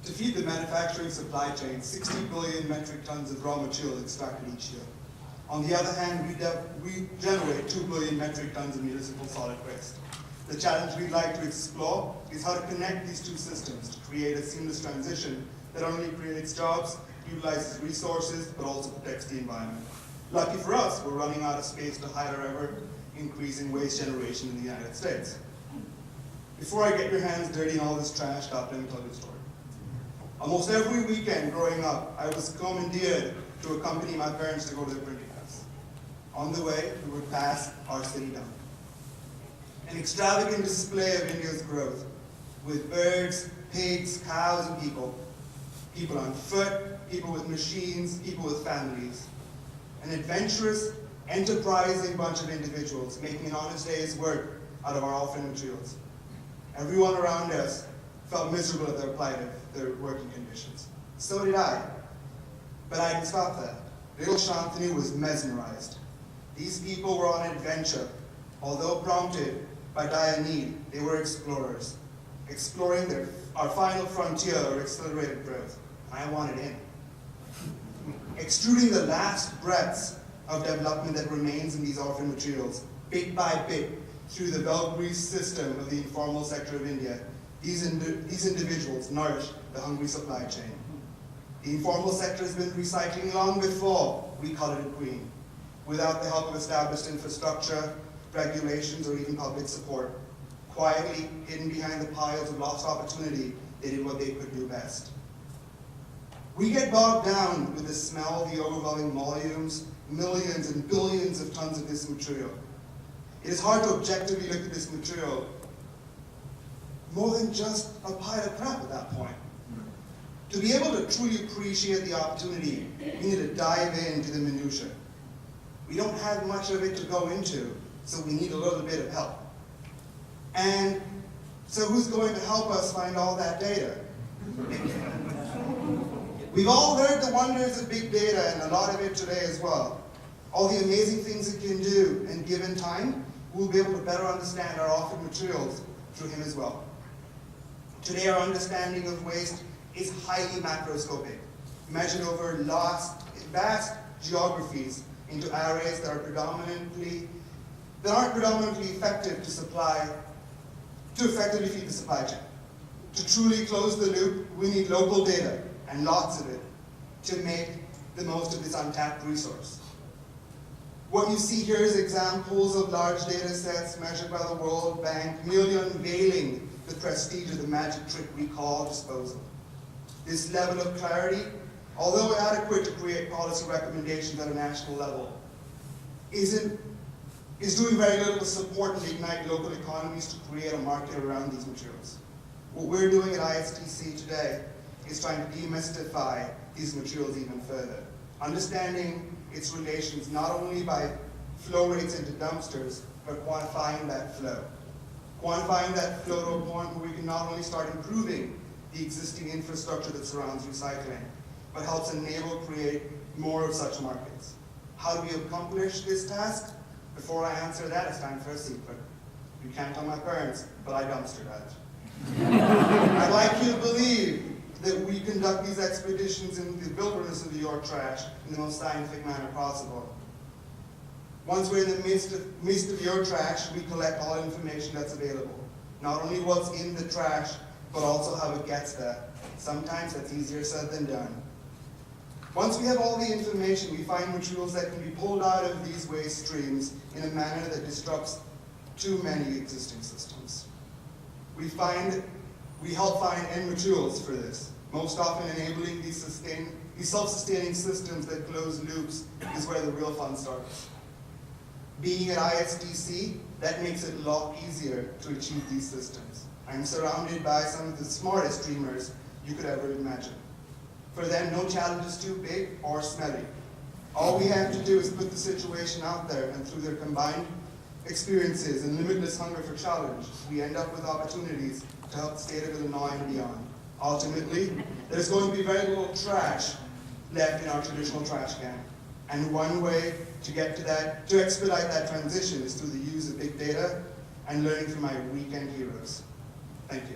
To feed the manufacturing supply chain, 60 billion metric tons of raw material is extracted each year. On the other hand, we generate 2 billion metric tons of municipal solid waste. The challenge we'd like to explore is how to connect these two systems to create a seamless transition that not only creates jobs, utilizes resources, but also protects the environment. Lucky for us, we're running out of space to hide our ever-increasing waste generation in the United States. Before I get your hands dirty in all this trash, let me tell you a story. Almost every weekend growing up, I was commandeered to accompany my parents to go to the printing press. On the way, we would pass our city dump. An extravagant display of India's growth, with birds, pigs, cows, and people. People on foot, people with machines, people with families. An adventurous, enterprising bunch of individuals making an honest day's work out of our offering materials. Everyone around us felt miserable at their plight of their working conditions. So did I. But I didn't stop that. Little Shantanu was mesmerized. These people were on an adventure. Although prompted by dire need, they were explorers, exploring our final frontier of accelerated growth. I wanted in. Extruding the last breaths of development that remains in these orphan materials, bit by bit, through the well-greased system of the informal sector of India, these individuals nourish the hungry supply chain. The informal sector has been recycling long before we colored it green, without the help of established infrastructure, regulations, or even public support. Quietly, hidden behind the piles of lost opportunity, they did what they could do best. We get bogged down with the smell of the overwhelming volumes, millions and billions of tons of this material. It is hard to objectively look at this material more than just a pile of crap at that point. To be able to truly appreciate the opportunity, we need to dive into the minutiae. We don't have much of it to go into, so we need a little bit of help. And so who's going to help us find all that data? We've all heard the wonders of big data, and a lot of it today as well. All the amazing things it can do, and given time, we'll be able to better understand our offered materials through him as well. Today, our understanding of waste is highly macroscopic, measured over vast geographies into areas that aren't predominantly effective to effectively feed the supply chain. To truly close the loop, we need local data, and lots of it, to make the most of this untapped resource. What you see here is examples of large data sets measured by the World Bank, merely unveiling the prestige of the magic trick we call disposal. This level of clarity, although adequate to create policy recommendations at a national level, is doing very little to support and ignite local economies to create a market around these materials. What we're doing at ISTC today is trying to demystify these materials even further, understanding its relations not only by flow rates into dumpsters, but quantifying that flow. Quantifying that flow to a point where we can not only start improving the existing infrastructure that surrounds recycling, but helps enable create more of such markets. How do we accomplish this task? Before I answer that, it's time for a secret. You can't tell my parents, but I dumpster that. I'd like you to believe that we conduct these expeditions in the wilderness of your trash in the most scientific manner possible. Once we're in the midst of your trash, we collect all information that's available. Not only what's in the trash, but also how it gets there. Sometimes that's easier said than done. Once we have all the information, we find materials that can be pulled out of these waste streams in a manner that disrupts too many existing systems. We help find end materials for this, most often enabling these self-sustaining systems that close loops is where the real fun starts. Being at ISTC, that makes it a lot easier to achieve these systems. I'm surrounded by some of the smartest dreamers you could ever imagine. For them, no challenge is too big or smelly. All we have to do is put the situation out there, and through their combined experiences and limitless hunger for challenge, we end up with opportunities to help the state of Illinois and beyond. Ultimately, there's going to be very little trash left in our traditional trash can. And one way to expedite that transition is through the use of big data and learning from my weekend heroes. Thank you.